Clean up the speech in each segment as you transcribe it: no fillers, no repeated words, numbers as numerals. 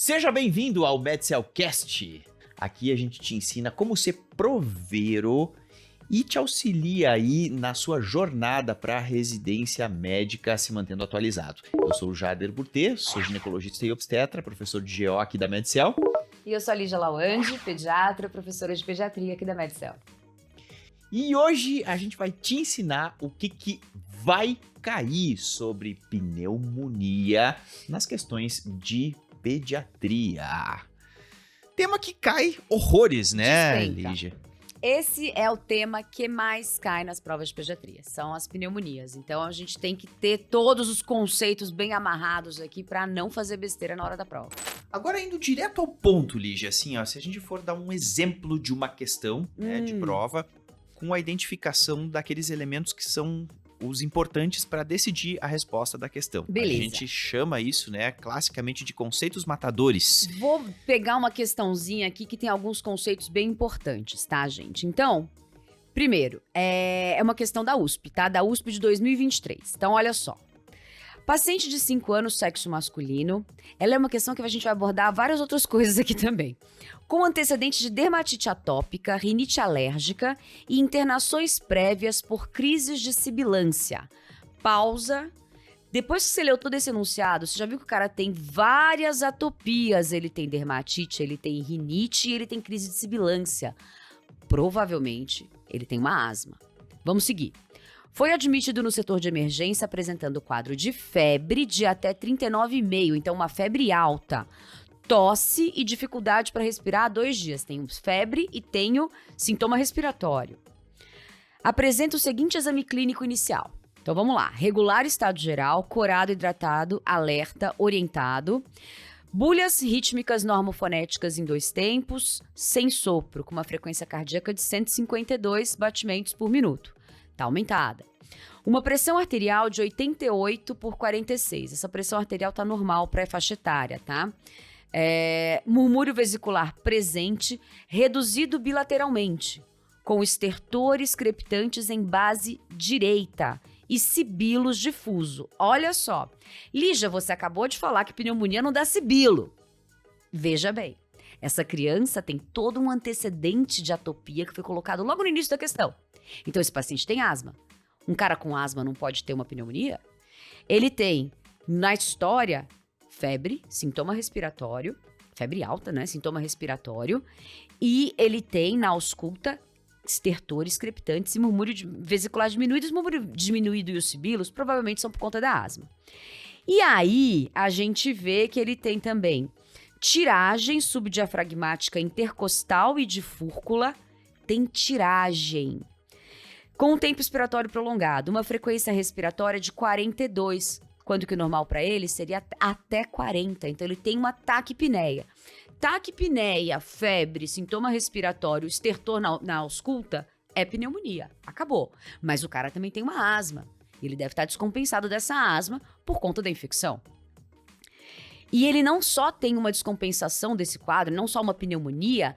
Seja bem-vindo ao MedCellCast. Aqui a gente te ensina como ser proveiro e te auxilia aí na sua jornada para a residência médica se mantendo atualizado. Eu sou o Jader Burtê, sou ginecologista e obstetra, professor de GO aqui da MedCell. E eu sou a Lígia Lawande, pediatra, professora de pediatria aqui da MedCell. E hoje a gente vai te ensinar o que vai cair sobre pneumonia nas questões de pediatria. Tema que cai horrores, né, Despenca. Lígia? Esse é o tema que mais cai nas provas de pediatria, são as pneumonias. Então a gente tem que ter todos os conceitos bem amarrados aqui para não fazer besteira na hora da prova. Agora, indo direto ao ponto, Lígia, assim, ó, se a gente for dar um exemplo de uma questão de prova, com a identificação daqueles elementos que são os importantes para decidir a resposta da questão. Beleza. A gente chama isso, né, classicamente de conceitos matadores. Vou pegar uma questãozinha aqui que tem alguns conceitos bem importantes, tá, gente? Então, primeiro, é uma questão da USP, tá? Da USP de 2023. Então, olha só. Paciente de 5 anos, sexo masculino. Ela é uma questão que a gente vai abordar várias outras coisas aqui também. Com antecedentes de dermatite atópica, rinite alérgica e internações prévias por crises de sibilância. Pausa. Depois que você leu todo esse enunciado, você já viu que o cara tem várias atopias. Ele tem dermatite, ele tem rinite e ele tem crise de sibilância. Provavelmente, ele tem uma asma. Vamos seguir. Foi admitido no setor de emergência apresentando quadro de febre de até 39,5, então uma febre alta. Tosse e dificuldade para respirar há 2 dias. Tenho febre e tenho sintoma respiratório. Apresenta o seguinte exame clínico inicial. Então vamos lá. Regular estado geral, corado, hidratado, alerta, orientado. Bulhas rítmicas normofonéticas em 2 tempos, sem sopro, com uma frequência cardíaca de 152 batimentos por minuto. Tá aumentada. Uma pressão arterial de 88 por 46. Essa pressão arterial tá normal para a faixa etária, tá? Murmúrio vesicular presente, reduzido bilateralmente, com estertores crepitantes em base direita e sibilos difuso. Olha só. Lígia, você acabou de falar que pneumonia não dá sibilo. Veja bem, essa criança tem todo um antecedente de atopia que foi colocado logo no início da questão. Então, esse paciente tem asma. Um cara com asma não pode ter uma pneumonia? Ele tem, na história, febre, sintoma respiratório, febre alta, né? Sintoma respiratório. E ele tem, na ausculta, estertores crepitantes e murmúrio vesicular diminuído. Os murmúrio diminuído e os sibilos provavelmente são por conta da asma. E aí, a gente vê que ele tem também tiragem subdiafragmática intercostal e de fúrcula. Tem tiragem. Com um tempo expiratório prolongado, uma frequência respiratória de 42, quando que o normal para ele seria até 40. Então, ele tem uma taquipneia. Taquipneia, febre, sintoma respiratório, estertor na ausculta, é pneumonia. Acabou. Mas o cara também tem uma asma. Ele deve estar descompensado dessa asma por conta da infecção. E ele não só tem uma descompensação desse quadro, não só uma pneumonia,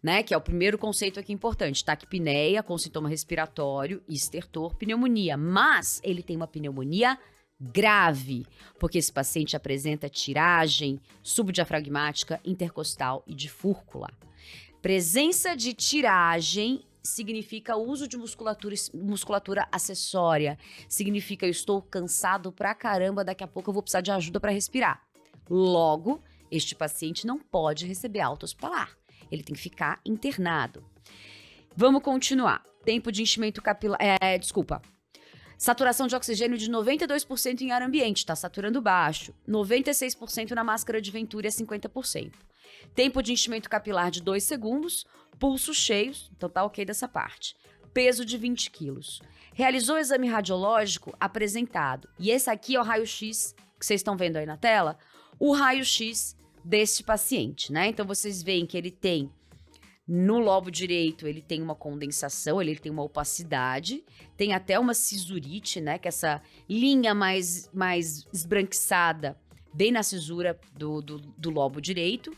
né, que é o primeiro conceito aqui importante, taquipneia com sintoma respiratório, estertor, pneumonia, mas ele tem uma pneumonia grave, porque esse paciente apresenta tiragem subdiafragmática, intercostal e de fúrcula. Presença de tiragem significa uso de musculatura acessória, significa eu estou cansado pra caramba, daqui a pouco eu vou precisar de ajuda para respirar. Logo, este paciente não pode receber alta hospitalar. Ele tem que ficar internado. Vamos continuar. Tempo de enchimento capilar... Saturação de oxigênio de 92% em ar ambiente, tá saturando baixo. 96% na máscara de Venturi, 50%. Tempo de enchimento capilar de 2 segundos. Pulsos cheios, então tá ok dessa parte. Peso de 20 quilos. Realizou o exame radiológico apresentado. E esse aqui é o raio-x que vocês estão vendo aí na tela. O raio-x deste paciente, né? Então, vocês veem que ele tem, no lobo direito, ele tem uma condensação, ele tem uma opacidade, tem até uma cisurite, né? Que é essa linha mais esbranquiçada, bem na cisura do lobo direito,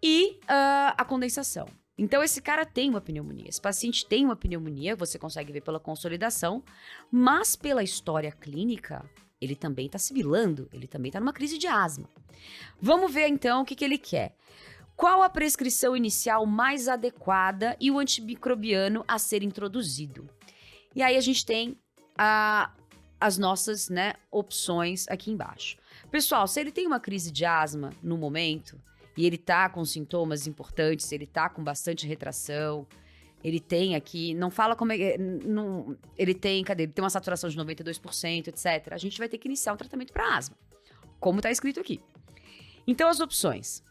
e a condensação. Então, esse cara tem uma pneumonia, esse paciente tem uma pneumonia, você consegue ver pela consolidação, mas pela história clínica, ele também tá sibilando, ele também tá numa crise de asma. Vamos ver então o que ele quer. Qual a prescrição inicial mais adequada e o antimicrobiano a ser introduzido? E aí a gente tem as nossas, né, opções aqui embaixo. Pessoal, se ele tem uma crise de asma no momento e ele tá com sintomas importantes, ele tá com bastante retração, ele tem aqui, não fala como é, não, ele tem uma saturação de 92%, etc. A gente vai ter que iniciar um tratamento para asma, como tá escrito aqui. Então as opções: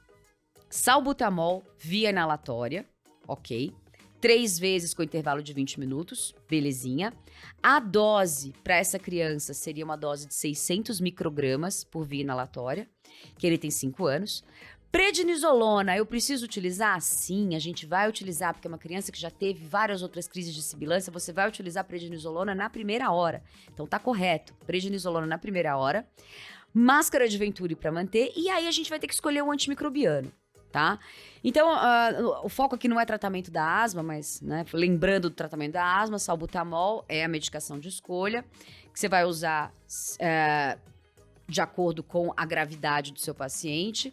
salbutamol via inalatória, ok. 3 vezes com intervalo de 20 minutos, belezinha. A dose para essa criança seria uma dose de 600 microgramas por via inalatória, que ele tem 5 anos. Prednisolona, eu preciso utilizar? Sim, a gente vai utilizar, porque é uma criança que já teve várias outras crises de sibilância, você vai utilizar prednisolona na primeira hora. Então tá correto, prednisolona na primeira hora. Máscara de Venturi para manter, e aí a gente vai ter que escolher um antimicrobiano. Tá? Então, o foco aqui não é tratamento da asma, mas, né, lembrando do tratamento da asma, salbutamol é a medicação de escolha, que você vai usar de acordo com a gravidade do seu paciente,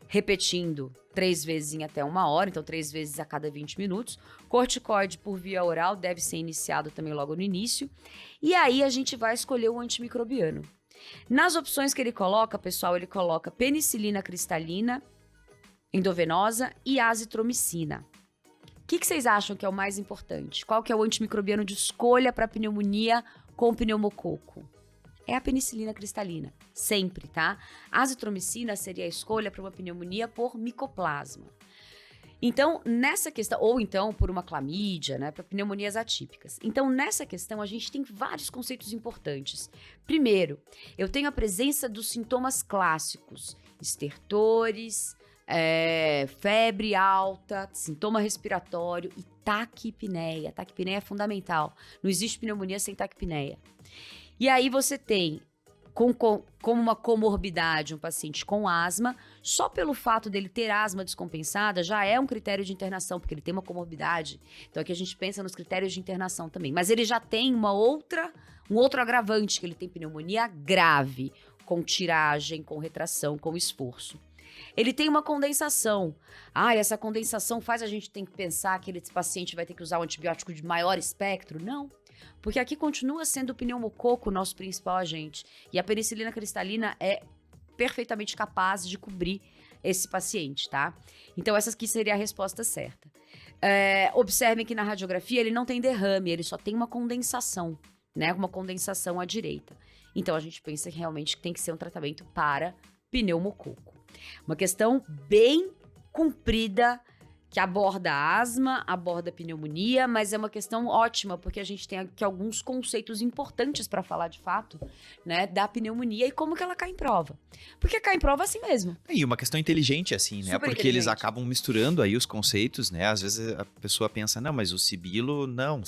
repetindo 3 vezes em até 1 hora, então 3 vezes a cada 20 minutos. Corticoide por via oral deve ser iniciado também logo no início. E aí a gente vai escolher o antimicrobiano. Nas opções que ele coloca, pessoal, ele coloca penicilina cristalina, endovenosa e azitromicina. O que vocês acham que é o mais importante? Qual que é o antimicrobiano de escolha para pneumonia com pneumococo? É a penicilina cristalina, sempre, tá? A azitromicina seria a escolha para uma pneumonia por micoplasma. Então, nessa questão, ou então por uma clamídia, né, para pneumonias atípicas. Então, nessa questão, a gente tem vários conceitos importantes. Primeiro, eu tenho a presença dos sintomas clássicos, estertores, febre alta, sintoma respiratório e taquipneia. Taquipneia é fundamental. Não existe pneumonia sem taquipneia. E aí você tem, como uma comorbidade, um paciente com asma, só pelo fato dele ter asma descompensada já é um critério de internação, porque ele tem uma comorbidade. Então aqui a gente pensa nos critérios de internação também. Mas ele já tem um outro agravante, que ele tem pneumonia grave, com tiragem, com retração, com esforço. Ele tem uma condensação. Essa condensação faz a gente ter que pensar que esse paciente vai ter que usar um antibiótico de maior espectro? Não. Porque aqui continua sendo o pneumococo o nosso principal agente. E a penicilina cristalina é perfeitamente capaz de cobrir esse paciente, tá? Então essa aqui seria a resposta certa. Observem que na radiografia ele não tem derrame, ele só tem uma condensação, né? Uma condensação à direita. Então a gente pensa que realmente tem que ser um tratamento para pneumococo. Uma questão bem comprida, que aborda a asma, aborda a pneumonia, mas é uma questão ótima, porque a gente tem aqui alguns conceitos importantes para falar de fato, né, da pneumonia e como que ela cai em prova. Porque cai em prova assim mesmo. E uma questão inteligente assim, né? Super Porque eles acabam misturando aí os conceitos, né? Às vezes a pessoa pensa, não, mas o sibilo não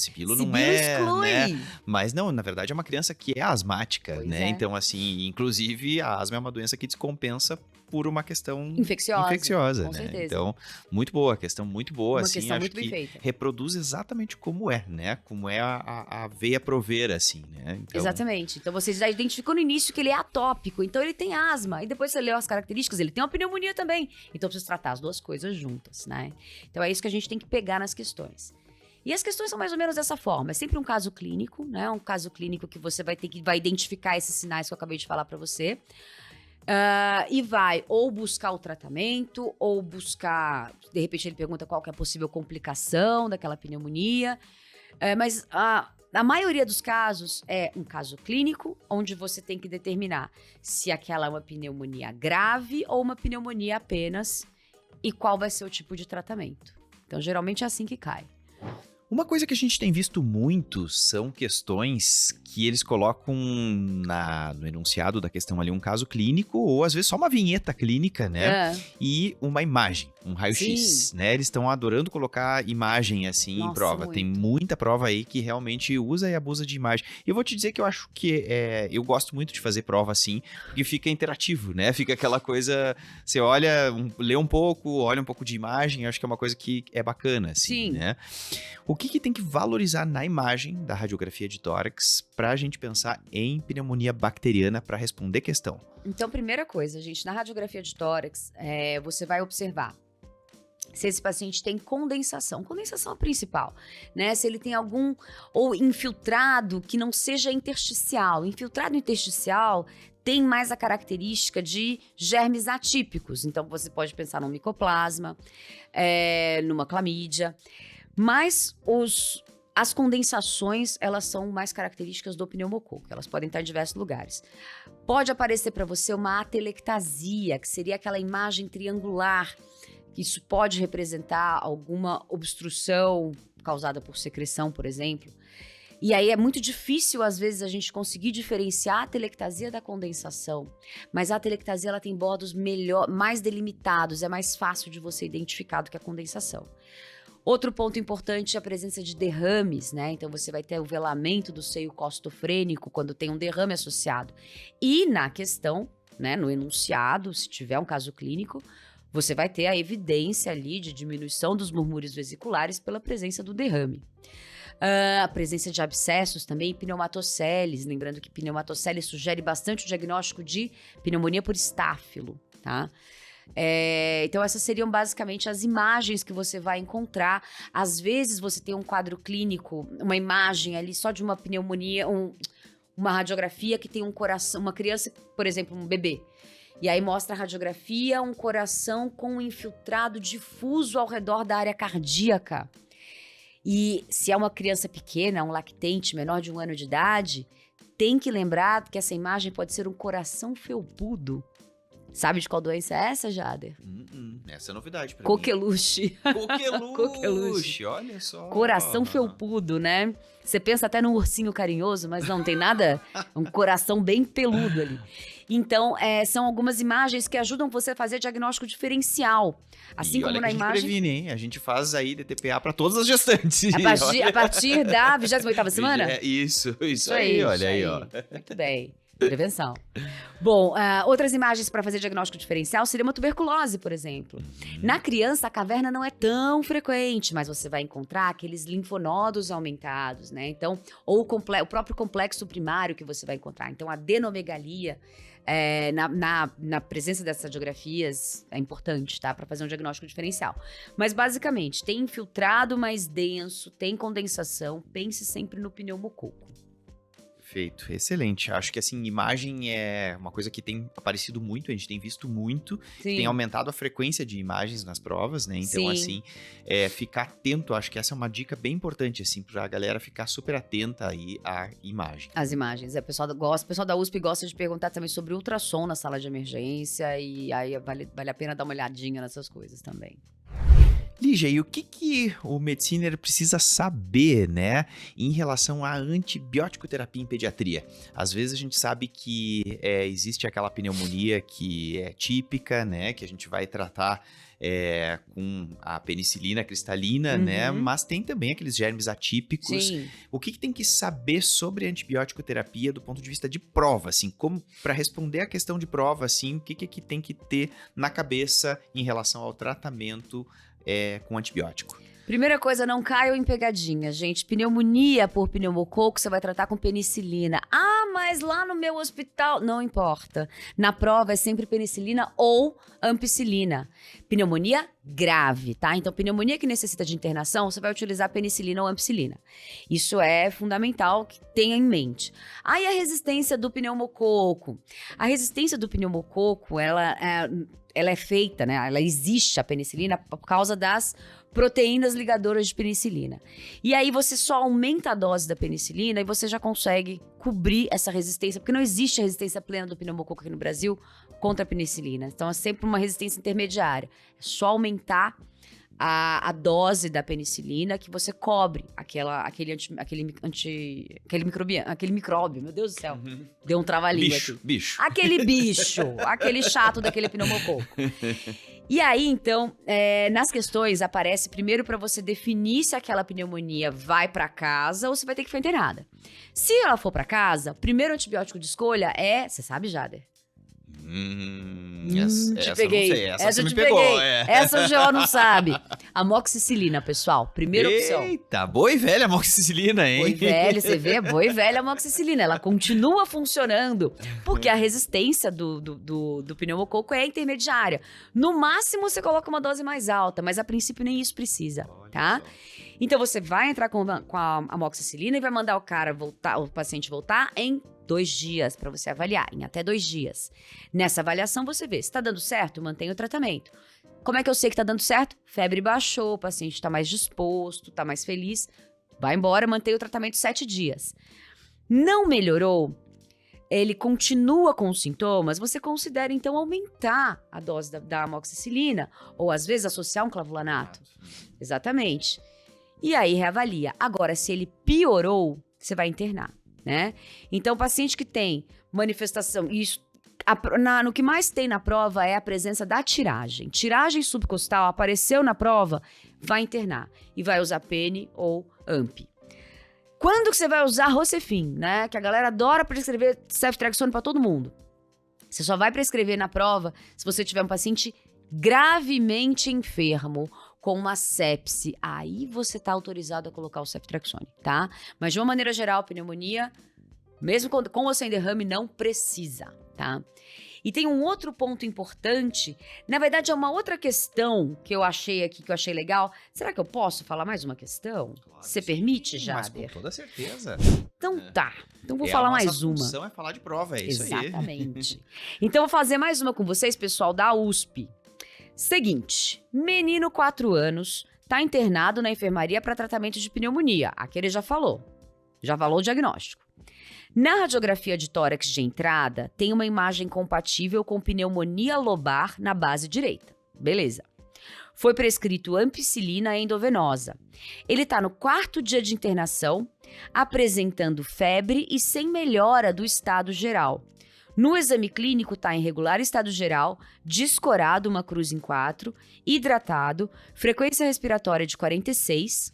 é, exclui. Né? Mas não, na verdade é uma criança que é asmática, Pois né? é. Então assim, inclusive a asma é uma doença que descompensa por uma questão infecciosa, com né? certeza. Então, muito boa, questão muito boa, Uma assim, questão acho muito bem que feita. reproduz exatamente como é, né? Como é a veia proveira, assim, né? Então, Exatamente. Então você já identificou no início que ele é atópico, então ele tem asma. E depois você leu as características, ele tem uma pneumonia também. Então precisa tratar as duas coisas juntas, né? Então é isso que a gente tem que pegar nas questões. E as questões são mais ou menos dessa forma. É sempre um caso clínico, né? Um caso clínico que você vai identificar esses sinais que eu acabei de falar pra você. E vai ou buscar o tratamento, ou buscar... De repente ele pergunta qual que é a possível complicação daquela pneumonia. Mas a maioria dos casos é um caso clínico, onde você tem que determinar se aquela é uma pneumonia grave ou uma pneumonia apenas, e qual vai ser o tipo de tratamento. Então, geralmente é assim que cai. Uma coisa que a gente tem visto muito são questões que eles colocam no enunciado da questão ali um caso clínico, ou às vezes só uma vinheta clínica, né? E uma imagem, um raio-x, né? Eles estão adorando colocar imagem assim em prova. Muito. Tem muita prova aí que realmente usa e abusa de imagem. E eu vou te dizer que eu acho que eu gosto muito de fazer prova assim, porque fica interativo, né? Fica aquela coisa, você olha, lê um pouco, olha um pouco de imagem, eu acho que é uma coisa que é bacana, assim, Sim. né? O que tem que valorizar na imagem da radiografia de tórax para a gente pensar em pneumonia bacteriana para responder questão? Então, primeira coisa, gente, na radiografia de tórax, você vai observar se esse paciente tem condensação. Condensação é a principal, né? Se ele tem algum ou infiltrado que não seja intersticial. Infiltrado intersticial tem mais a característica de germes atípicos. Então, você pode pensar num micoplasma, numa clamídia. Mas as condensações, elas são mais características do pneumococo. Elas podem estar em diversos lugares. Pode aparecer para você uma atelectasia, que seria aquela imagem triangular. Isso pode representar alguma obstrução causada por secreção, por exemplo. E aí é muito difícil, às vezes, a gente conseguir diferenciar a atelectasia da condensação. Mas a atelectasia ela tem bordos mais delimitados, é mais fácil de você identificar do que a condensação. Outro ponto importante é a presença de derrames, né? Então você vai ter o velamento do seio costofrênico quando tem um derrame associado. E na questão, né, no enunciado, se tiver um caso clínico, você vai ter a evidência ali de diminuição dos murmúrios vesiculares pela presença do derrame. A presença de abscessos também, pneumatoceles, lembrando que pneumatoceles sugere bastante o diagnóstico de pneumonia por estáfilo, tá? Então essas seriam basicamente as imagens que você vai encontrar. Às vezes você tem um quadro clínico, uma imagem ali só de uma pneumonia, uma radiografia que tem um coração, uma criança, por exemplo, um bebê. E aí mostra a radiografia, um coração com um infiltrado difuso ao redor da área cardíaca. E se é uma criança pequena, um lactente menor de 1 ano de idade, tem que lembrar que essa imagem pode ser um coração felpudo. Sabe de qual doença é essa, Jader? Essa é novidade pra mim. Coqueluche. Coqueluche, olha só. Coração felpudo, né? Você pensa até num ursinho carinhoso, mas não tem nada, um coração bem peludo ali. Então, são algumas imagens que ajudam você a fazer diagnóstico diferencial. Assim como na imagem... previne, hein? A gente faz aí DTPA para todas as gestantes. A partir da 28ª semana? Isso aí, olha aí, ó. Muito bem. Prevenção. Bom, outras imagens para fazer diagnóstico diferencial seria uma tuberculose, por exemplo. Na criança, a caverna não é tão frequente, mas você vai encontrar aqueles linfonodos aumentados, né? Então, ou o próprio complexo primário que você vai encontrar. Então, a adenomegalia, na presença dessas radiografias, é importante, tá? Para fazer um diagnóstico diferencial. Mas, basicamente, tem infiltrado mais denso, tem condensação, pense sempre no pneumococo. Perfeito, excelente. Acho que, assim, imagem é uma coisa que tem aparecido muito, a gente tem visto muito, tem aumentado a frequência de imagens nas provas, né? Então, assim, ficar atento, acho que essa é uma dica bem importante, assim, pra galera ficar super atenta aí à imagem. As imagens, o pessoal da USP gosta de perguntar também sobre ultrassom na sala de emergência, e aí vale a pena dar uma olhadinha nessas coisas também. Lígia, e o que o mediciner precisa saber, né, em relação à antibiótico terapia em pediatria? Às vezes a gente sabe que existe aquela pneumonia que é típica, né, que a gente vai tratar com a penicilina cristalina, né, mas tem também aqueles germes atípicos. Sim. O que tem que saber sobre antibiótico terapia do ponto de vista de prova, assim, como para responder a questão de prova, assim, o que tem que ter na cabeça em relação ao tratamento com antibiótico? Primeira coisa, não caiam em pegadinha, gente. Pneumonia por pneumococo, você vai tratar com penicilina. Ah, mas lá no meu hospital... Não importa. Na prova é sempre penicilina ou ampicilina. Pneumonia grave, tá? Então, pneumonia que necessita de internação, você vai utilizar penicilina ou ampicilina. Isso é fundamental que tenha em mente. Aí a resistência do pneumococo. A resistência do pneumococo, ela é feita, né? Ela existe, a penicilina, por causa das proteínas ligadoras de penicilina. E aí você só aumenta a dose da penicilina e você já consegue cobrir essa resistência, porque não existe a resistência plena do pneumococo aqui no Brasil contra a penicilina. Então é sempre uma resistência intermediária. É só aumentar a dose da penicilina que você cobre aquele micróbio, meu Deus do céu. Deu um trava-língua aqui. Bicho. Aquele chato daquele pneumococo. E aí, então, nas questões aparece primeiro para você definir se aquela pneumonia vai para casa ou se vai ter que ficar internada. Se ela for para casa, o primeiro antibiótico de escolha você sabe, Jader? Essa te peguei. não sei, essa você eu me te pegou. peguei. É. Essa o GO não sabe. Amoxicilina, pessoal. Primeira opção. Eita, boa e velha amoxicilina, hein? Boa e velha, você vê? Boa e velha amoxicilina. Ela continua funcionando. Porque a resistência do pneumococo é intermediária. No máximo, você coloca uma dose mais alta, mas a princípio nem isso precisa, tá? Então, você vai entrar com a amoxicilina e vai mandar o paciente voltar em 2 dias para você avaliar, em até 2 dias. Nessa avaliação, você vê se está dando certo, mantém o tratamento. Como é que eu sei que está dando certo? Febre baixou, o paciente está mais disposto, está mais feliz. Vai embora, mantém o tratamento 7 dias. Não melhorou, ele continua com os sintomas, você considera, então, aumentar a dose da amoxicilina ou, às vezes, associar um clavulanato. Exatamente. E aí, reavalia. Agora, se ele piorou, você vai internar, né? Então, o paciente que tem manifestação, isso, no que mais tem na prova é a presença da tiragem. Tiragem subcostal apareceu na prova, vai internar. E vai usar PENE ou AMP. Quando que você vai usar Rocefin, né? Que a galera adora prescrever ceftriaxone para todo mundo. Você só vai prescrever na prova se você tiver um paciente gravemente enfermo, com uma sepse. Aí você tá autorizado a colocar o ceftriaxone, tá? Mas de uma maneira geral, pneumonia, mesmo com ou sem derrame, não precisa, tá? E tem um outro ponto importante, na verdade é uma outra questão que eu achei aqui, que eu achei legal. Será que eu posso falar mais uma questão? Claro, Você permite, Jader? Mas com toda certeza. Então tá, então vou falar mais uma. A nossa função é falar de prova, é isso aí. Exatamente. Então vou fazer mais uma com vocês, pessoal da USP. Seguinte, menino 4 anos, tá internado na enfermaria para tratamento de pneumonia. Aqui ele já falou o diagnóstico. Na radiografia de tórax de entrada, tem uma imagem compatível com pneumonia lobar na base direita. Beleza. Foi prescrito ampicilina endovenosa. Ele está no 4º dia de internação, apresentando febre e sem melhora do estado geral. No exame clínico está em regular estado geral, descorado, uma cruz em 4, hidratado, frequência respiratória de 46,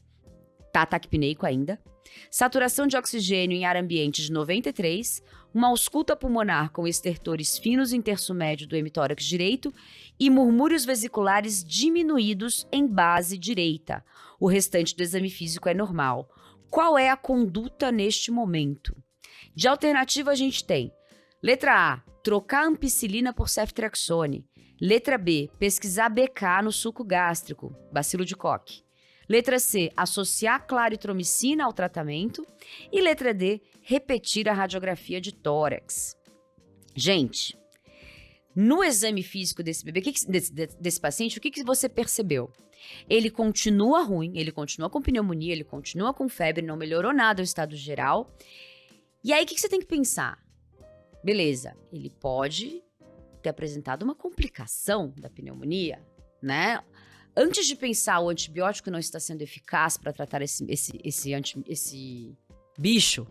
tá taquipneico ainda, saturação de oxigênio em ar ambiente de 93, uma ausculta pulmonar com estertores finos em terço médio do hemitórax direito e murmúrios vesiculares diminuídos em base direita. O restante do exame físico é normal. Qual é a conduta neste momento? De alternativa a gente tem: letra A, trocar ampicilina por ceftriaxone. Letra B, pesquisar BK no suco gástrico, bacilo de Koch. Letra C, associar claritromicina ao tratamento. E letra D, repetir a radiografia de tórax. Gente, no exame físico desse bebê, desse paciente, o que você percebeu? Ele continua ruim, ele continua com pneumonia, ele continua com febre, não melhorou nada o estado geral. E aí, o que você tem que pensar? Beleza, ele pode ter apresentado uma complicação da pneumonia, né? Antes de pensar o antibiótico não está sendo eficaz para tratar esse bicho,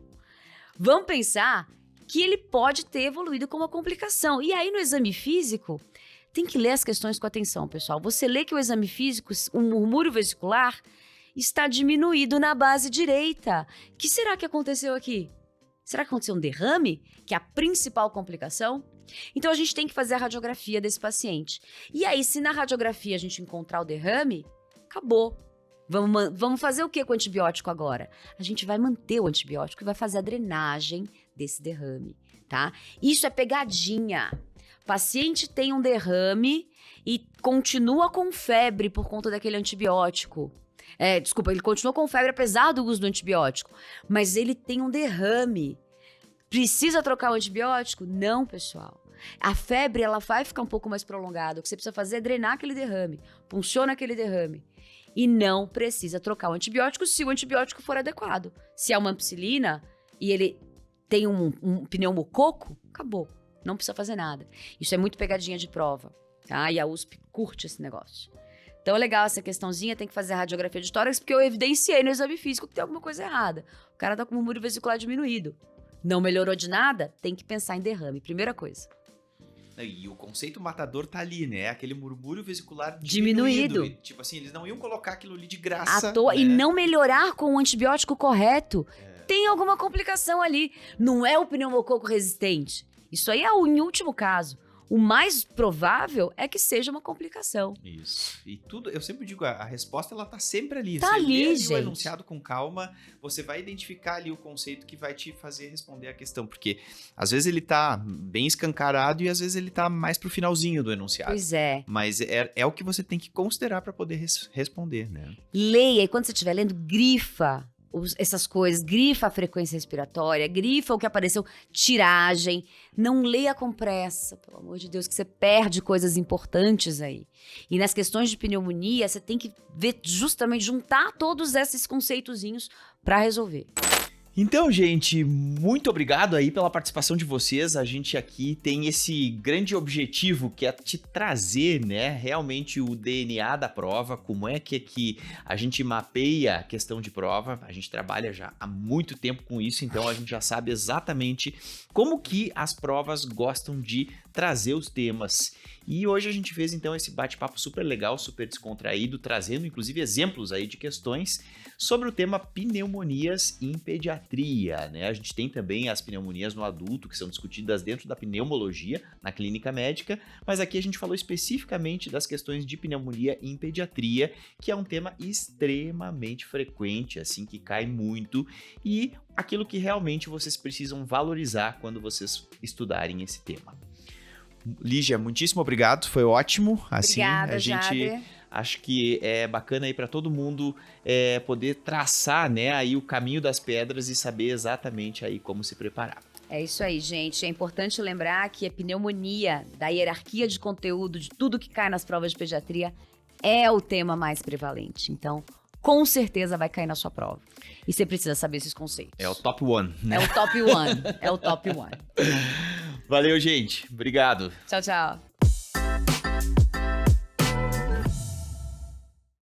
vamos pensar que ele pode ter evoluído com uma complicação. E aí, no exame físico, tem que ler as questões com atenção, pessoal. Você lê que o exame físico, o murmúrio vesicular, está diminuído na base direita. O que será que aconteceu aqui? Será que aconteceu um derrame, que é a principal complicação? Então, a gente tem que fazer a radiografia desse paciente. E aí, se na radiografia a gente encontrar o derrame, acabou. Vamos fazer o que com o antibiótico agora? A gente vai manter o antibiótico e vai fazer a drenagem desse derrame, tá? Isso é pegadinha. O paciente tem um derrame e continua com febre por conta daquele antibiótico. Ele continua com febre apesar do uso do antibiótico, mas ele tem um derrame. Precisa trocar o antibiótico? Não, pessoal. A febre, ela vai ficar um pouco mais prolongada. O que você precisa fazer é drenar aquele derrame, punciona aquele derrame. E não precisa trocar o antibiótico se o antibiótico for adequado. Se é uma ampicilina e ele tem um pneumococo, acabou. Não precisa fazer nada. Isso é muito pegadinha de prova, tá? E a USP curte esse negócio. Então é legal essa questãozinha, tem que fazer a radiografia de tórax, porque eu evidenciei no exame físico que tem alguma coisa errada. O cara tá com o murmúrio vesicular diminuído. Não melhorou de nada? Tem que pensar em derrame, primeira coisa. E o conceito matador tá ali, né? Aquele murmúrio vesicular diminuído. E, tipo assim, eles não iam colocar aquilo ali de graça. À toa, né? E não melhorar com o antibiótico correto. Tem alguma complicação ali. Não é o pneumococo resistente. Isso aí é em último caso. o mais provável é que seja uma complicação. Isso. E tudo, eu sempre digo, a resposta ela tá sempre ali. Tá Você ali, lê gente. o enunciado com calma, você vai identificar ali o conceito que vai te fazer responder a questão, porque às vezes ele tá bem escancarado e às vezes ele tá mais pro finalzinho do enunciado. Pois é. Mas é o que você tem que considerar para poder responder, né? Leia, e quando você estiver lendo, grifa essas coisas, grifa a frequência respiratória, grifa o que apareceu, tiragem. Não leia com pressa, pelo amor de Deus, que você perde coisas importantes aí. E nas questões de pneumonia, você tem que ver justamente, juntar todos esses conceitozinhos para resolver. Então, gente, muito obrigado aí pela participação de vocês. A gente aqui tem esse grande objetivo que é te trazer, né, realmente o DNA da prova, como é que a gente mapeia a questão de prova. A gente trabalha já há muito tempo com isso, então a gente já sabe exatamente como que as provas gostam de trazer os temas. E hoje a gente fez então esse bate-papo super legal, super descontraído, trazendo inclusive exemplos aí de questões sobre o tema pneumonias em pediatria, né? A gente tem também as pneumonias no adulto, que são discutidas dentro da pneumologia, na clínica médica, mas aqui a gente falou especificamente das questões de pneumonia em pediatria, que é um tema extremamente frequente, assim, que cai muito, e aquilo que realmente vocês precisam valorizar quando vocês estudarem esse tema. Lígia, muitíssimo obrigado, foi ótimo. Assim, Obrigada, a gente Jader. acho que é bacana aí para todo mundo poder traçar, né, aí o caminho das pedras e saber exatamente aí como se preparar. É isso aí, gente. É importante lembrar que a pneumonia, da hierarquia de conteúdo, de tudo que cai nas provas de pediatria, é o tema mais prevalente. Então, com certeza vai cair na sua prova. E você precisa saber esses conceitos. É o top one, né? É o top one. É o top one. Valeu, gente. Obrigado. Tchau, tchau.